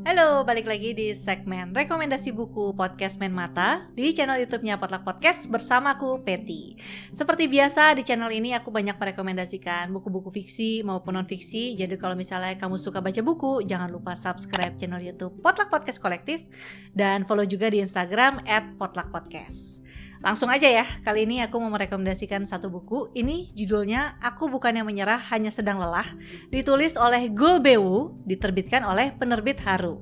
Halo, balik lagi di segmen rekomendasi buku podcast Main Mata di channel YouTube-nya Potluck Podcast bersamaku, Peti. Seperti biasa di channel ini aku banyak merekomendasikan buku-buku fiksi maupun non-fiksi. Jadi kalau misalnya kamu suka baca buku, jangan lupa subscribe channel YouTube Potluck Podcast Kolektif dan follow juga di Instagram @potluckpodcast. Langsung aja ya, kali ini aku mau merekomendasikan satu buku. Ini judulnya Aku Bukan Yang Menyerah Hanya Sedang Lelah, ditulis oleh Gul Bewu, diterbitkan oleh penerbit Haru.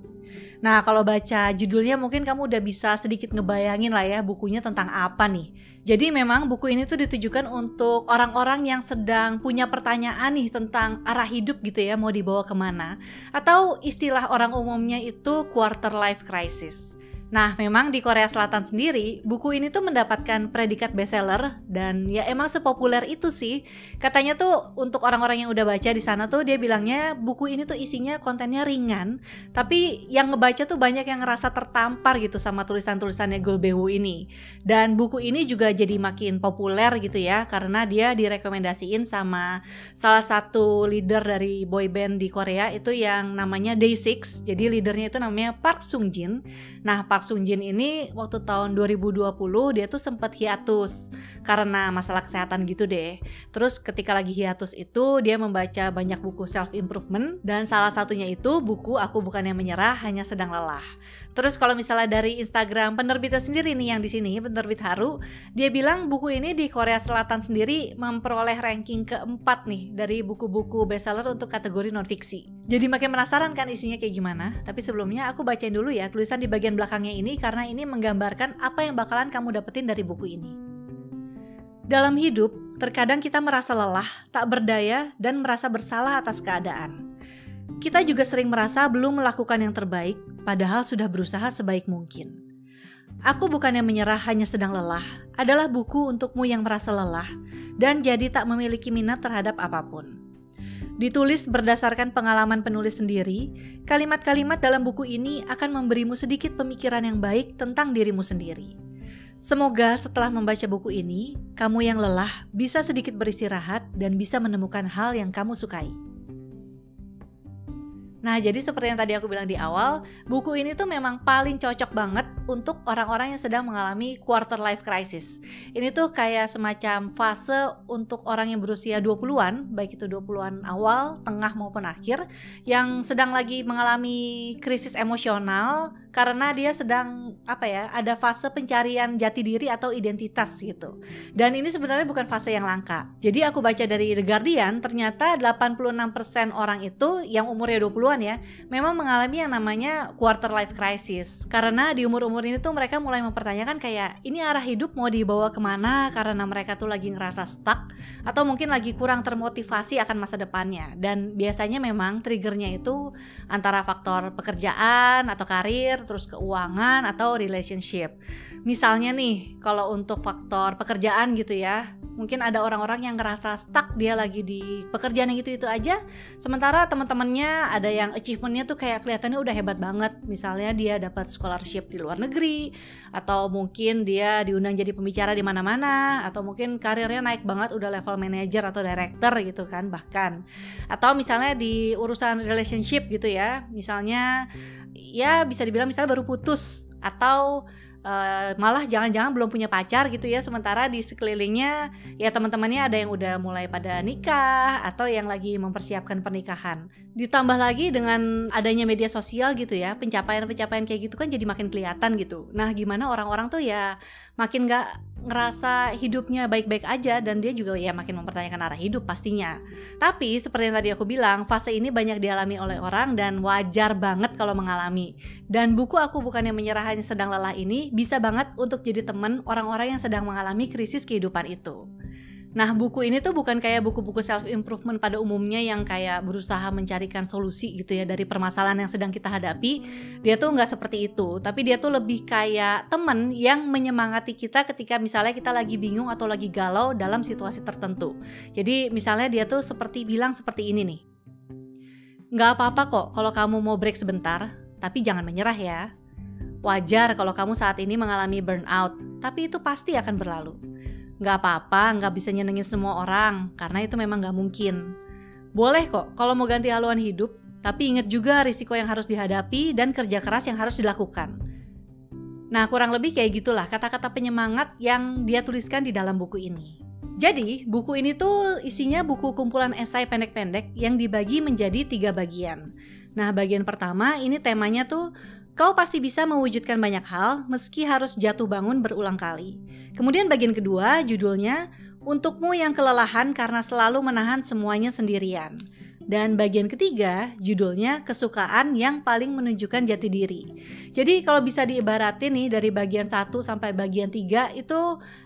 Nah, kalau baca judulnya mungkin kamu udah bisa sedikit ngebayangin lah ya bukunya tentang apa nih. Jadi memang buku ini tuh ditujukan untuk orang-orang yang sedang punya pertanyaan nih tentang arah hidup gitu ya, mau dibawa kemana. Atau istilah orang umumnya itu quarter life crisis. Nah, memang di Korea Selatan sendiri, buku ini tuh mendapatkan predikat bestseller dan ya emang sepopuler itu sih. Katanya tuh untuk orang-orang yang udah baca di sana tuh dia bilangnya buku ini tuh isinya kontennya ringan, tapi yang ngebaca tuh banyak yang ngerasa tertampar gitu sama tulisan-tulisannya Gul Bewu ini. Dan buku ini juga jadi makin populer gitu ya, karena dia direkomendasiin sama salah satu leader dari boyband di Korea itu yang namanya Day6. Jadi leadernya itu namanya Park Sung Jin. Nah, Park Sung Jin ini waktu tahun 2020 dia tuh sempat hiatus karena masalah kesehatan gitu deh. Terus ketika lagi hiatus itu dia membaca banyak buku self improvement dan salah satunya itu buku Aku Bukan Yang Menyerah Hanya Sedang Lelah. Terus kalau misalnya dari Instagram penerbitnya sendiri nih yang di sini penerbit Haru, dia bilang buku ini di Korea Selatan sendiri memperoleh ranking keempat nih dari buku-buku bestseller untuk kategori non-fiksi. Jadi makin penasaran kan isinya kayak gimana? Tapi sebelumnya aku bacain dulu ya tulisan di bagian belakangnya ini karena ini menggambarkan apa yang bakalan kamu dapetin dari buku ini. Dalam hidup, terkadang kita merasa lelah, tak berdaya, dan merasa bersalah atas keadaan. Kita juga sering merasa belum melakukan yang terbaik, padahal sudah berusaha sebaik mungkin. Aku Bukan Yang Menyerah Hanya Sedang Lelah adalah buku untukmu yang merasa lelah dan jadi tak memiliki minat terhadap apapun. Ditulis berdasarkan pengalaman penulis sendiri, kalimat-kalimat dalam buku ini akan memberimu sedikit pemikiran yang baik tentang dirimu sendiri. Semoga setelah membaca buku ini, kamu yang lelah bisa sedikit beristirahat dan bisa menemukan hal yang kamu sukai. Nah, jadi seperti yang tadi aku bilang di awal, buku ini tuh memang paling cocok banget untuk orang-orang yang sedang mengalami quarter life crisis. Ini tuh kayak semacam fase untuk orang yang berusia 20-an, baik itu 20-an awal, tengah maupun akhir, yang sedang lagi mengalami krisis emosional karena dia sedang ada fase pencarian jati diri atau identitas gitu. Dan ini sebenarnya bukan fase yang langka. Jadi aku baca dari The Guardian, ternyata 86% orang itu yang umurnya 20-an ya, memang mengalami yang namanya quarter life crisis. Karena di umur-umur ini tuh mereka mulai mempertanyakan kayak ini arah hidup mau dibawa kemana karena mereka tuh lagi ngerasa stuck atau mungkin lagi kurang termotivasi akan masa depannya. Dan biasanya memang triggernya itu antara faktor pekerjaan atau karir, terus keuangan atau relationship. Misalnya nih, kalau untuk faktor pekerjaan gitu ya, mungkin ada orang-orang yang ngerasa stuck, dia lagi di pekerjaan yang itu-itu aja, sementara teman-temannya ada yang achievementnya tuh kayak kelihatannya udah hebat banget. Misalnya dia dapat scholarship di luar negeri, atau mungkin dia diundang jadi pembicara di mana-mana, atau mungkin karirnya naik banget udah level manager atau director gitu kan bahkan. Atau misalnya di urusan relationship gitu ya, misalnya ya bisa dibilang misalnya baru putus atau malah jangan-jangan belum punya pacar gitu ya, sementara di sekelilingnya ya teman-temannya ada yang udah mulai pada nikah atau yang lagi mempersiapkan pernikahan. Ditambah lagi dengan adanya media sosial gitu ya, pencapaian-pencapaian kayak gitu kan jadi makin kelihatan gitu. Nah, gimana orang-orang tuh ya makin gak ngerasa hidupnya baik-baik aja dan dia juga ya makin mempertanyakan arah hidup pastinya. Tapi seperti yang tadi aku bilang, fase ini banyak dialami oleh orang dan wajar banget kalau mengalami. Dan buku Aku Bukan Yang Menyerah Hanya Sedang Lelah ini bisa banget untuk jadi teman orang-orang yang sedang mengalami krisis kehidupan itu. Nah, buku ini tuh bukan kayak buku-buku self improvement pada umumnya yang kayak berusaha mencarikan solusi gitu ya dari permasalahan yang sedang kita hadapi. Dia tuh nggak seperti itu, tapi dia tuh lebih kayak teman yang menyemangati kita ketika misalnya kita lagi bingung atau lagi galau dalam situasi tertentu. Jadi misalnya dia tuh bilang seperti ini nih, nggak apa-apa kok kalau kamu mau break sebentar, tapi jangan menyerah ya. Wajar kalau kamu saat ini mengalami burnout, tapi itu pasti akan berlalu. Gak apa-apa, gak bisa nyenengin semua orang, karena itu memang gak mungkin. Boleh kok kalau mau ganti haluan hidup, Tapi ingat juga risiko yang harus dihadapi dan kerja keras yang harus dilakukan. Nah, kurang lebih kayak gitulah kata-kata penyemangat yang dia tuliskan di dalam buku ini. Jadi, buku ini tuh isinya buku kumpulan esai pendek-pendek yang dibagi menjadi 3 bagian. Nah, bagian pertama ini temanya tuh kau pasti bisa mewujudkan banyak hal meski harus jatuh bangun berulang kali. Kemudian bagian kedua judulnya Untukmu yang kelelahan karena selalu menahan semuanya sendirian. Dan bagian ketiga judulnya Kesukaan yang paling menunjukkan jati diri. Jadi kalau bisa diibaratin nih dari bagian 1 sampai bagian 3 itu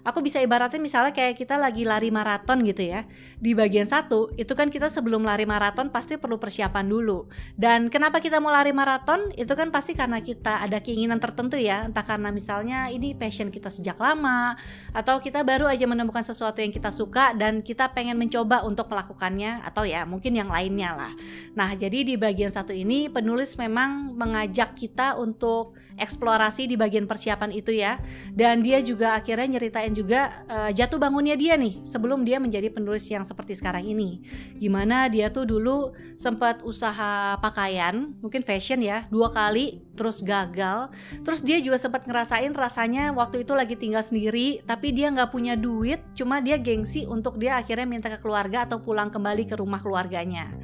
aku bisa ibaratin misalnya kayak kita lagi lari maraton gitu ya. Di bagian 1 itu kan kita sebelum lari maraton pasti perlu persiapan dulu. Dan kenapa kita mau lari maraton? Itu kan pasti karena kita ada keinginan tertentu ya. Entah karena misalnya ini passion kita sejak lama, atau kita baru aja menemukan sesuatu yang kita suka dan kita pengen mencoba untuk melakukannya, atau ya mungkin yang lainnya lah. Nah, jadi di bagian 1 ini penulis memang mengajak kita untuk eksplorasi di bagian persiapan itu ya. Dan dia juga akhirnya nyeritain juga jatuh bangunnya dia nih sebelum dia menjadi penulis yang seperti sekarang ini. Gimana dia tuh dulu sempat usaha pakaian, mungkin fashion ya, 2 kali terus gagal. Terus dia juga sempat ngerasain rasanya waktu itu lagi tinggal sendiri tapi dia nggak punya duit, cuma dia gengsi untuk dia akhirnya minta ke keluarga atau pulang kembali ke rumah keluarganya.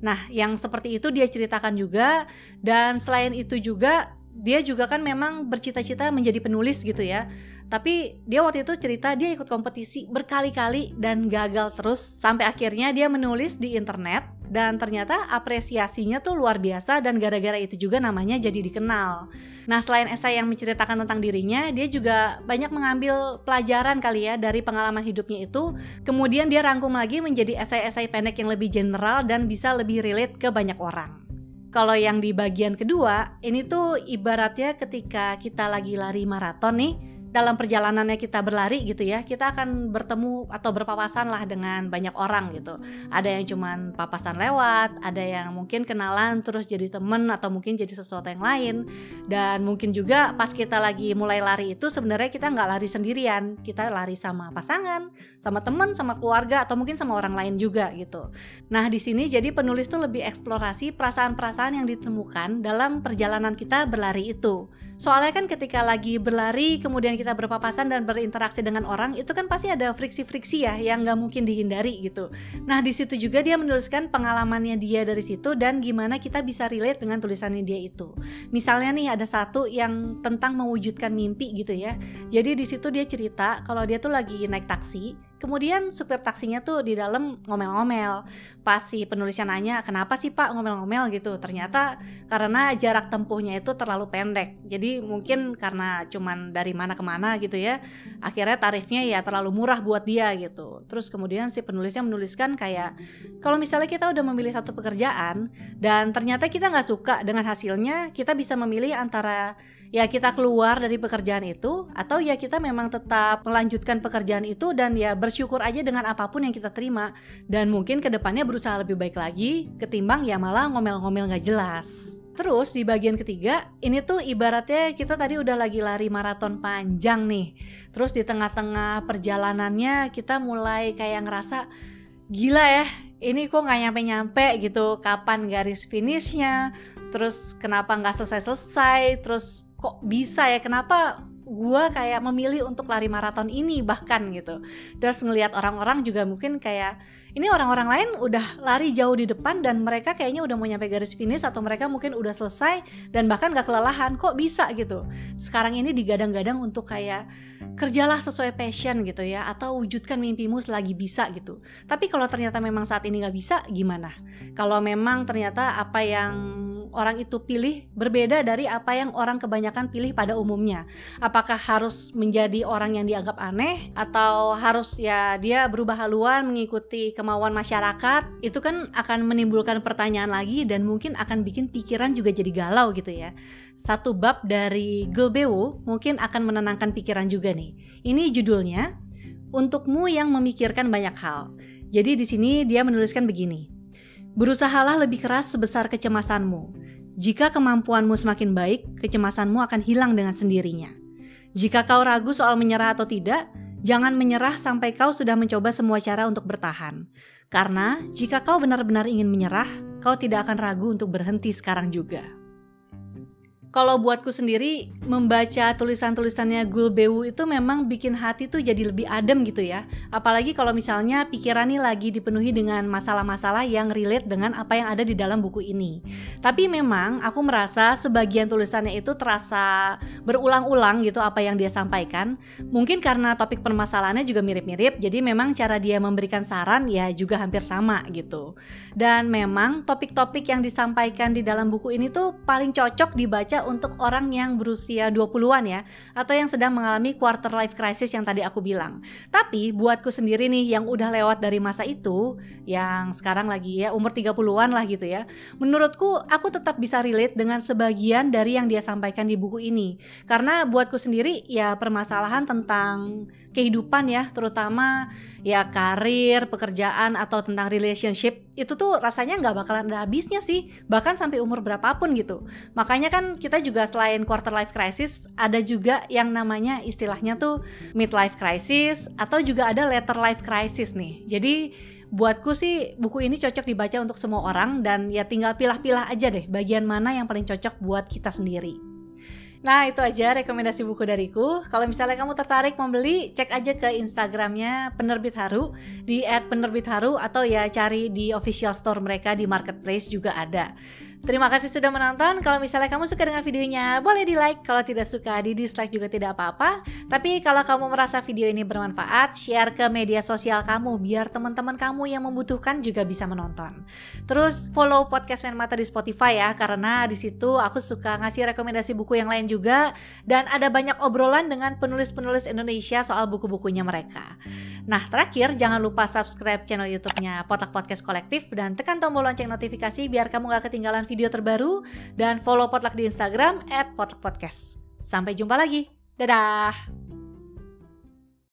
Nah, yang seperti itu dia ceritakan juga. Dan selain itu juga dia juga kan memang bercita-cita menjadi penulis gitu ya. Tapi dia waktu itu cerita dia ikut kompetisi berkali-kali dan gagal terus sampai akhirnya dia menulis di internet dan ternyata apresiasinya tuh luar biasa dan gara-gara itu juga namanya jadi dikenal. Nah, selain esai yang menceritakan tentang dirinya, dia juga banyak mengambil pelajaran kali ya dari pengalaman hidupnya itu. Kemudian dia rangkum lagi menjadi esai-esai pendek yang lebih general dan bisa lebih relate ke banyak orang. Kalau yang di bagian kedua, ini tuh ibaratnya ketika kita lagi lari maraton nih, dalam perjalanannya kita berlari gitu ya, kita akan bertemu atau berpapasan lah dengan banyak orang gitu. Ada yang cuman papasan lewat, ada yang mungkin kenalan terus jadi temen atau mungkin jadi sesuatu yang lain. Dan mungkin juga pas kita lagi mulai lari itu sebenarnya kita nggak lari sendirian, kita lari sama pasangan, sama temen, sama keluarga atau mungkin sama orang lain juga gitu. Nah, di sini jadi penulis tuh lebih eksplorasi perasaan-perasaan yang ditemukan dalam perjalanan kita berlari itu. Soalnya kan ketika lagi berlari kemudian kita berpapasan dan berinteraksi dengan orang, itu kan pasti ada friksi-friksi ya yang gak mungkin dihindari gitu. Nah, di situ juga dia menuliskan pengalamannya dia dari situ dan gimana kita bisa relate dengan tulisannya dia itu. Misalnya nih ada satu yang tentang mewujudkan mimpi gitu ya. Jadi di situ dia cerita kalau dia tuh lagi naik taksi, kemudian supir taksinya tuh di dalam ngomel-ngomel. Pas si penulisnya nanya, kenapa sih Pak ngomel-ngomel gitu? Ternyata karena jarak tempuhnya itu terlalu pendek. Jadi mungkin karena cuman dari mana ke mana gitu ya. Akhirnya tarifnya ya terlalu murah buat dia gitu. Terus kemudian si penulisnya menuliskan kayak, kalau misalnya kita udah memilih satu pekerjaan dan ternyata kita gak suka dengan hasilnya, kita bisa memilih antara ya kita keluar dari pekerjaan itu atau ya kita memang tetap melanjutkan pekerjaan itu dan ya bersyukur aja dengan apapun yang kita terima dan mungkin kedepannya berusaha lebih baik lagi ketimbang ya malah ngomel-ngomel gak jelas. Terus di bagian ketiga ini tuh ibaratnya kita tadi udah lagi lari maraton panjang nih. Terus di tengah-tengah perjalanannya kita mulai kayak ngerasa gila ya, ini kok gak nyampe-nyampe gitu, kapan garis finishnya, terus kenapa gak selesai-selesai, terus kok bisa ya, kenapa gue kayak memilih untuk lari maraton ini bahkan gitu. Terus ngelihat orang-orang juga mungkin kayak ini orang-orang lain udah lari jauh di depan dan mereka kayaknya udah mau nyampe garis finish atau mereka mungkin udah selesai dan bahkan gak kelelahan, kok bisa gitu. Sekarang ini digadang-gadang untuk kayak kerjalah sesuai passion gitu ya, atau wujudkan mimpimu selagi bisa gitu. Tapi kalau ternyata memang saat ini gak bisa, gimana? Kalau memang ternyata apa yang orang itu pilih berbeda dari apa yang orang kebanyakan pilih pada umumnya, apakah harus menjadi orang yang dianggap aneh atau harus ya dia berubah haluan mengikuti kemauan masyarakat? Itu kan akan menimbulkan pertanyaan lagi dan mungkin akan bikin pikiran juga jadi galau gitu ya. Satu bab dari Golbewo mungkin akan menenangkan pikiran juga nih. Ini judulnya Untukmu yang memikirkan banyak hal. Jadi di sini dia menuliskan begini. Berusahalah lebih keras sebesar kecemasanmu. Jika kemampuanmu semakin baik, kecemasanmu akan hilang dengan sendirinya. Jika kau ragu soal menyerah atau tidak, Jangan menyerah sampai kau sudah mencoba semua cara untuk bertahan. Karena jika kau benar-benar ingin menyerah, kau tidak akan ragu untuk berhenti sekarang juga. Kalau buatku sendiri, membaca tulisan-tulisannya Gulbewu itu memang bikin hati tuh jadi lebih adem gitu ya. Apalagi kalau misalnya pikiran nih lagi dipenuhi dengan masalah-masalah yang relate dengan apa yang ada di dalam buku ini. Tapi memang aku merasa sebagian tulisannya itu terasa berulang-ulang gitu apa yang dia sampaikan. Mungkin karena topik permasalahannya juga mirip-mirip, jadi memang cara dia memberikan saran ya juga hampir sama gitu. Dan memang topik-topik yang disampaikan di dalam buku ini tuh paling cocok dibaca untuk orang yang berusia 20-an ya, atau yang sedang mengalami quarter life crisis yang tadi aku bilang. Tapi buatku sendiri nih yang udah lewat dari masa itu, yang sekarang lagi ya umur 30-an lah gitu ya, menurutku aku tetap bisa relate dengan sebagian dari yang dia sampaikan di buku ini. Karena buatku sendiri ya permasalahan tentang kehidupan ya, terutama ya karir, pekerjaan atau tentang relationship, itu tuh rasanya nggak bakalan ada habisnya sih, bahkan sampai umur berapapun gitu. Makanya kan kita juga selain quarter life crisis, ada juga yang namanya istilahnya tuh midlife crisis, atau juga ada later life crisis nih. Jadi buatku sih buku ini cocok dibaca untuk semua orang, dan ya tinggal pilah-pilah aja deh bagian mana yang paling cocok buat kita sendiri. Nah itu aja rekomendasi buku dariku. Kalau misalnya kamu tertarik membeli, cek aja ke Instagramnya Penerbit Haru di @penerbitharu, atau ya cari di official store mereka di marketplace juga ada. Terima kasih sudah menonton. Kalau misalnya kamu suka dengan videonya, boleh di like. Kalau tidak suka, di dislike juga tidak apa-apa. Tapi kalau kamu merasa video ini bermanfaat, share ke media sosial kamu biar teman-teman kamu yang membutuhkan juga bisa menonton. Terus follow podcast Men Mata di Spotify ya, karena di situ aku suka ngasih rekomendasi buku yang lain juga, dan ada banyak obrolan dengan penulis-penulis Indonesia soal buku-bukunya mereka. Nah terakhir, jangan lupa subscribe channel YouTube-nya Potluck Podcast Kolektif dan tekan tombol lonceng notifikasi biar kamu gak ketinggalan video terbaru, dan follow Potluck di Instagram @potluckpodcast. Sampai jumpa lagi. Dadah.